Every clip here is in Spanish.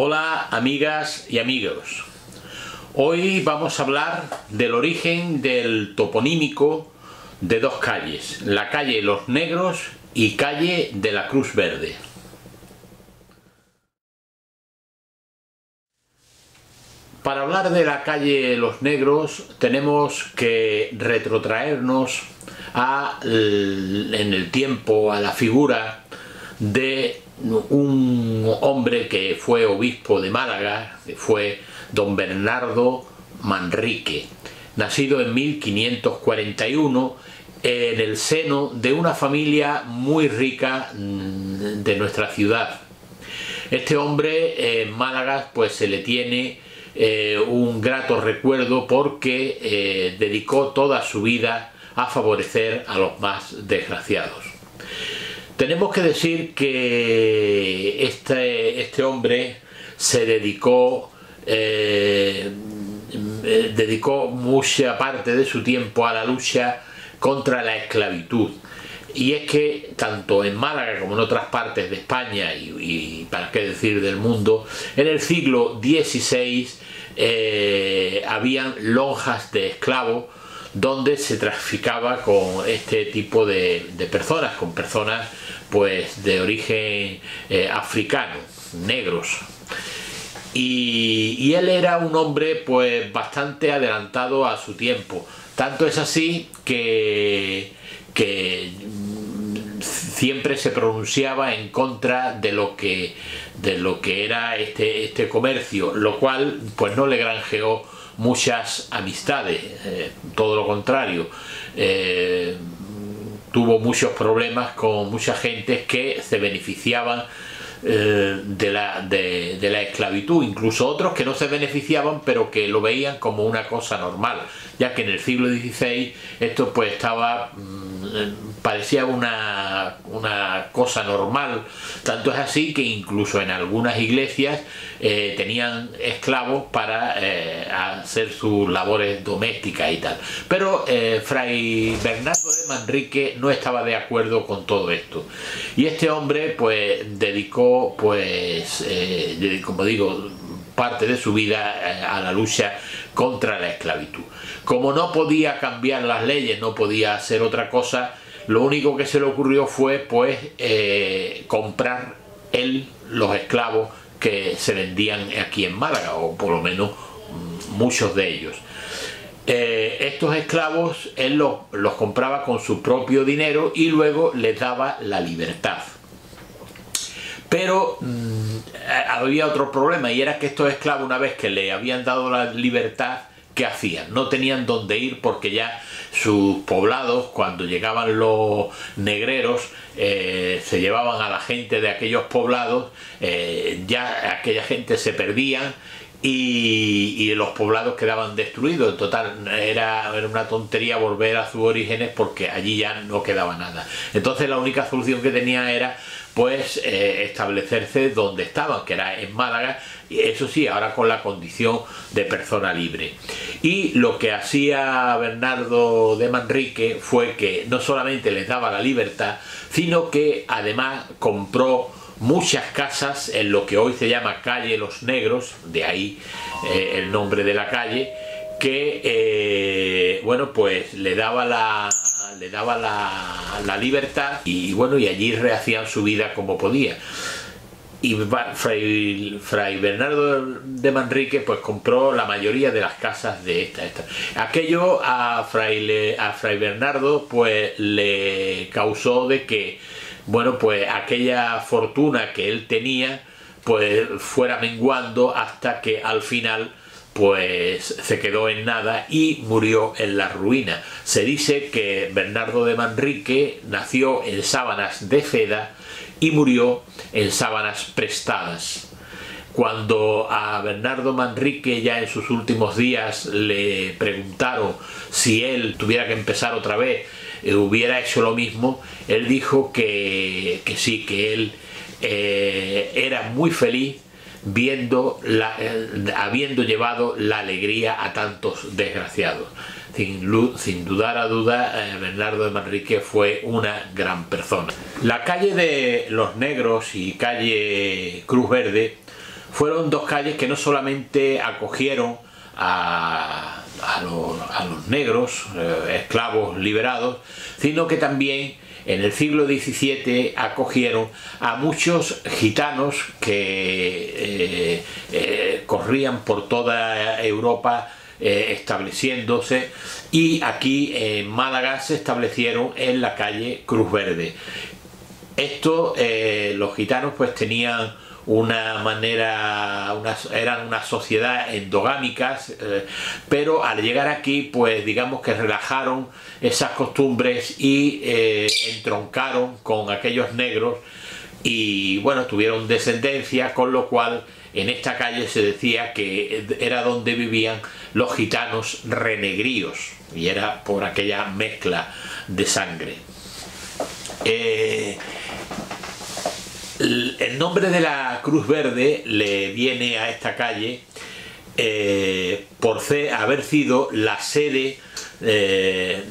Hola amigas y amigos, hoy vamos a hablar del origen del toponímico de dos calles, la calle Los Negros y calle de la Cruz Verde. Para hablar de la calle Los Negros tenemos que retrotraernos en el tiempo a la figura de un hombre que fue obispo de Málaga, que fue don Bernardo Manrique, nacido en 1541 en el seno de una familia muy rica de nuestra ciudad. Este hombre en Málaga pues se le tiene un grato recuerdo porque dedicó toda su vida a favorecer a los más desgraciados. Tenemos que decir que este hombre se dedicó mucha parte de su tiempo a la lucha contra la esclavitud. Y es que tanto en Málaga como en otras partes de España y para qué decir del mundo, en el siglo XVI habían lonjas de esclavos donde se traficaba con este tipo de personas, con personas pues de origen africano, negros. Y él era un hombre pues bastante adelantado a su tiempo. Tanto es así que siempre se pronunciaba en contra de lo que era este comercio, lo cual pues no le granjeó muchas amistades, todo lo contrario, tuvo muchos problemas con mucha gente que se beneficiaban de la esclavitud, incluso otros que no se beneficiaban pero que lo veían como una cosa normal, ya que en el siglo XVI esto pues parecía una cosa normal. Tanto es así que incluso en algunas iglesias tenían esclavos para hacer sus labores domésticas y tal. Pero Fray Bernardo de Manrique no estaba de acuerdo con todo esto. Y este hombre pues dedicó, como digo, parte de su vida a la lucha contra la esclavitud. Como no podía cambiar las leyes, no podía hacer otra cosa, lo único que se le ocurrió fue pues comprar él los esclavos que se vendían aquí en Málaga, o por lo menos muchos de ellos. Estos esclavos él los compraba con su propio dinero y luego les daba la libertad. Pero había otro problema, y era que estos esclavos, una vez que le habían dado la libertad, ¿qué hacían? No tenían dónde ir porque ya sus poblados, cuando llegaban los negreros, se llevaban a la gente de aquellos poblados, ya aquella gente se perdía y los poblados quedaban destruidos. En total, era una tontería volver a sus orígenes porque allí ya no quedaba nada. Entonces la única solución que tenía era pues establecerse donde estaban, que era en Málaga, eso sí, ahora con la condición de persona libre. Y lo que hacía Bernardo de Manrique fue que no solamente les daba la libertad, sino que además compró muchas casas en lo que hoy se llama calle Los Negros, de ahí el nombre de la calle, que bueno, pues le daba la libertad y bueno, y allí rehacían su vida como podía. Y Fray Bernardo de Manrique pues compró la mayoría de las casas de esta. Aquello a Fray Bernardo pues le causó de que, bueno, pues aquella fortuna que él tenía pues fuera menguando hasta que al final pues se quedó en nada y murió en la ruina. Se dice que Bernardo de Manrique nació en sábanas de seda y murió en sábanas prestadas. Cuando a Bernardo Manrique ya en sus últimos días le preguntaron si él tuviera que empezar otra vez, hubiera hecho lo mismo, él dijo que sí, que él era muy feliz habiendo llevado la alegría a tantos desgraciados. Sin dudar a duda, Bernardo de Manrique fue una gran persona. La calle de Los Negros y calle Cruz Verde fueron dos calles que no solamente acogieron a los negros, esclavos liberados, sino que también en el siglo XVII acogieron a muchos gitanos que corrían por toda Europa estableciéndose, y aquí en Málaga se establecieron en la calle Cruz Verde. Esto, los gitanos pues tenían una manera, eran una sociedad endogámicas, pero al llegar aquí pues digamos que relajaron esas costumbres y entroncaron con aquellos negros, y bueno, tuvieron descendencia, con lo cual en esta calle se decía que era donde vivían los gitanos renegríos, y era por aquella mezcla de sangre. El nombre de la Cruz Verde le viene a esta calle por haber sido la sede de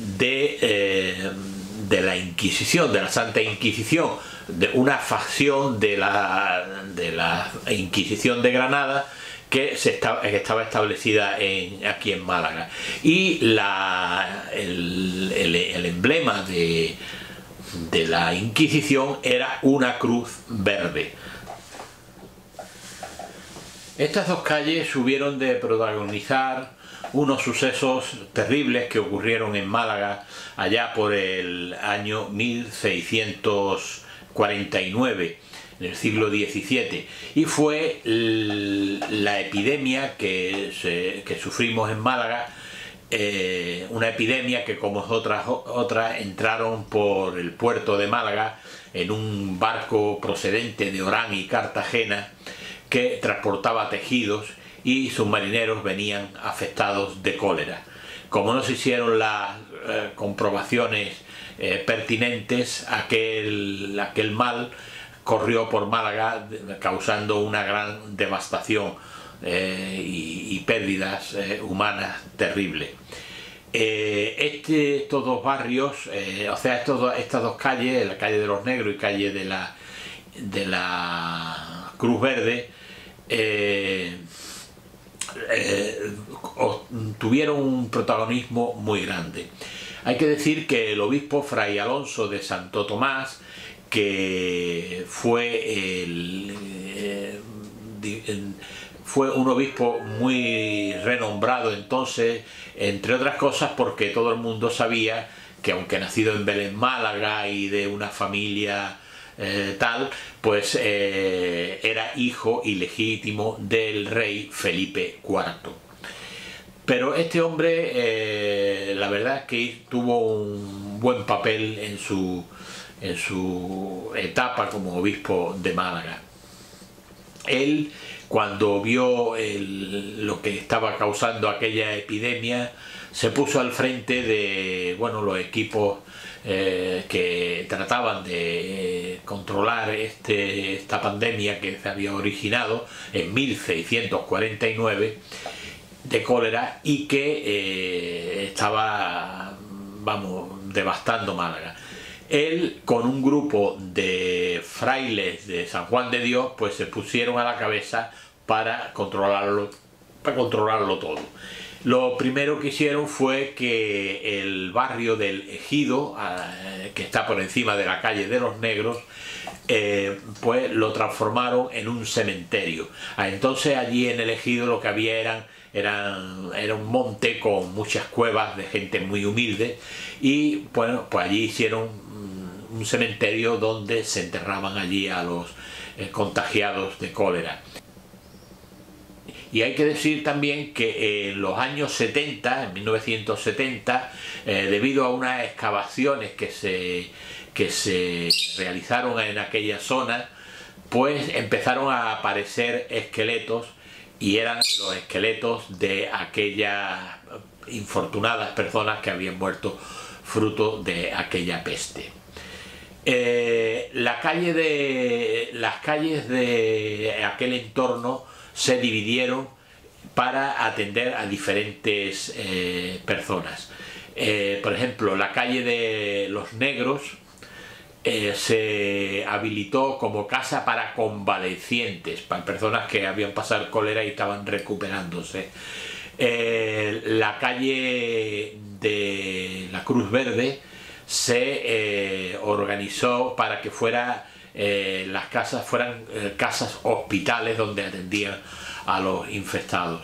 la Inquisición, de la Santa Inquisición, de una facción de la Inquisición de Granada que estaba establecida aquí en Málaga. Y el emblema de la Inquisición era una cruz verde. Estas dos calles hubieron de protagonizar unos sucesos terribles que ocurrieron en Málaga allá por el año 1649, en el siglo XVII, y fue la epidemia que sufrimos en Málaga. Una epidemia que, como otras entraron por el puerto de Málaga en un barco procedente de Orán y Cartagena que transportaba tejidos, y sus marineros venían afectados de cólera. Como no se hicieron las comprobaciones pertinentes, aquel mal corrió por Málaga causando una gran devastación y pérdidas humanas terribles. Estos dos barrios, o sea, estas dos calles, la calle de los Negros y calle de la Cruz Verde, tuvieron un protagonismo muy grande. Hay que decir que el obispo Fray Alonso de Santo Tomás, que fue un obispo muy renombrado entonces, entre otras cosas porque todo el mundo sabía que, aunque nacido en Belén, Málaga, y de una familia tal, pues era hijo ilegítimo del rey Felipe IV. Pero este hombre, la verdad es que tuvo un buen papel en su etapa como obispo de Málaga. Él, cuando vio lo que estaba causando aquella epidemia, se puso al frente de los equipos que trataban de controlar esta pandemia que se había originado en 1649 de cólera, y que estaba devastando Málaga. Él, con un grupo de frailes de San Juan de Dios, pues se pusieron a la cabeza para controlarlo todo. Lo primero que hicieron fue que el barrio del Ejido, que está por encima de la calle de los Negros, pues lo transformaron en un cementerio. Entonces allí en el Ejido lo que había era un monte con muchas cuevas de gente muy humilde, y bueno, pues allí hicieron un cementerio donde se enterraban allí a los contagiados de cólera. Y hay que decir también que en los años 70, en 1970, debido a unas excavaciones que se realizaron en aquella zona, pues empezaron a aparecer esqueletos, y eran los esqueletos de aquellas infortunadas personas que habían muerto fruto de aquella peste. Las calles de aquel entorno se dividieron para atender a diferentes personas. Por ejemplo, la calle de los Negros se habilitó como casa para convalecientes, para personas que habían pasado cólera y estaban recuperándose. La calle de la Cruz Verde se organizó para que las casas fueran casas hospitales donde atendían a los infectados.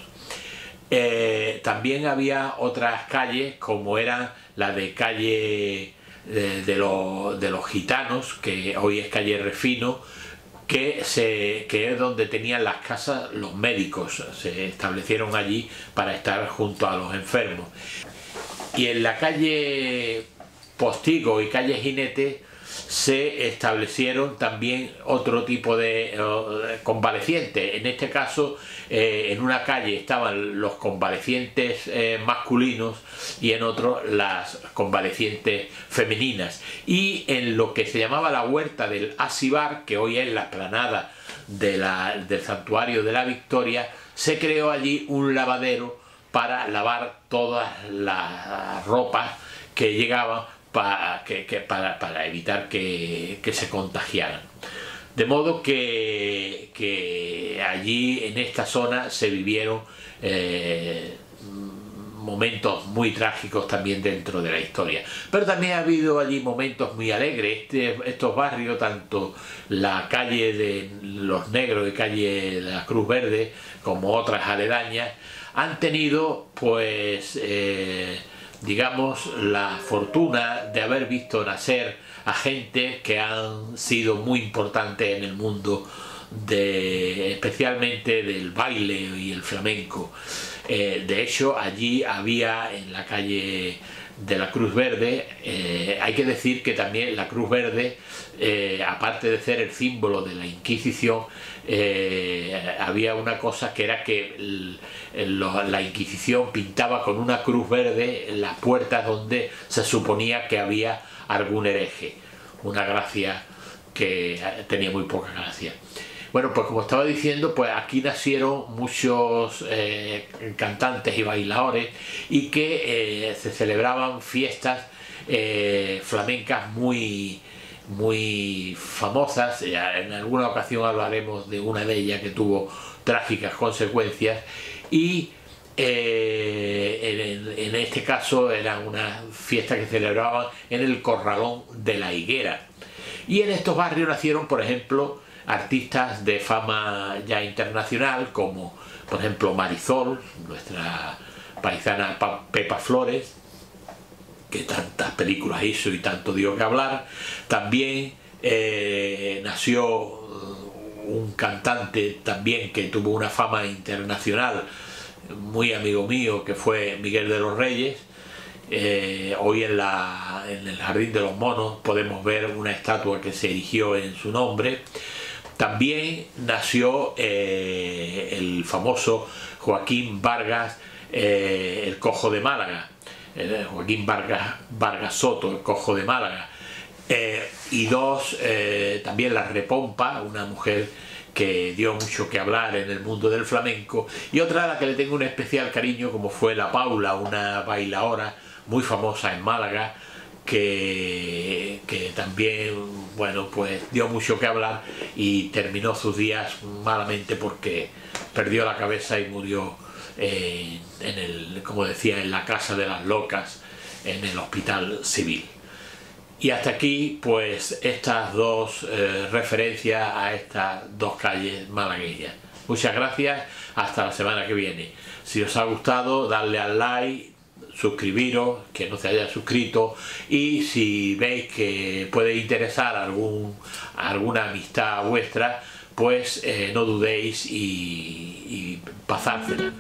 También había otras calles, como era la de calle de los gitanos, que hoy es calle Refino, que es donde tenían las casas los médicos, se establecieron allí para estar junto a los enfermos. Y en la calle Postigo y calle Jinete se establecieron también otro tipo de convalecientes. En este caso, en una calle estaban los convalecientes masculinos y en otro las convalecientes femeninas. Y en lo que se llamaba la huerta del Asibar, que hoy es la explanada del Santuario de la Victoria, se creó allí un lavadero para lavar todas las ropas que llegaban para evitar que se contagiaran. De modo que allí en esta zona se vivieron momentos muy trágicos también dentro de la historia. Pero también ha habido allí momentos muy alegres. Estos barrios, tanto la calle de los Negros y calle de la Cruz Verde, como otras aledañas, han tenido pues digamos la fortuna de haber visto nacer a gente que han sido muy importantes en el mundo especialmente del baile y el flamenco. De hecho, allí había en la calle de la Cruz Verde, hay que decir que también la Cruz Verde, aparte de ser el símbolo de la Inquisición, había una cosa que era que la Inquisición pintaba con una cruz verde en las puertas donde se suponía que había algún hereje. Una gracia que tenía muy poca gracia. Bueno, pues como estaba diciendo, pues aquí nacieron muchos cantantes y bailadores y que se celebraban fiestas flamencas muy famosas. En alguna ocasión hablaremos de una de ellas que tuvo trágicas consecuencias y en este caso era una fiesta que celebraban en el Corralón de la Higuera. Y en estos barrios nacieron, por ejemplo, artistas de fama ya internacional, como por ejemplo Marisol, nuestra paisana Pepa Flores, que tantas películas hizo y tanto dio que hablar. También nació un cantante también que tuvo una fama internacional, muy amigo mío, que fue Miguel de los Reyes. Hoy en el Jardín de los Monos podemos ver una estatua que se erigió en su nombre. También nació el famoso Joaquín Vargas, el Cojo de Málaga, Joaquín Vargas Soto, el Cojo de Málaga, y también la Repompa, una mujer que dio mucho que hablar en el mundo del flamenco, y otra a la que le tengo un especial cariño, como fue la Paula, una bailaora muy famosa en Málaga, que también, bueno, pues dio mucho que hablar y terminó sus días malamente porque perdió la cabeza y murió como decía, en la Casa de las Locas, en el Hospital Civil. Y hasta aquí, pues, estas dos referencias a estas dos calles malagueñas. Muchas gracias, hasta la semana que viene. Si os ha gustado, dadle al like, suscribiros, que no se haya suscrito, y si veis que puede interesar alguna amistad vuestra, pues no dudéis y pasársela.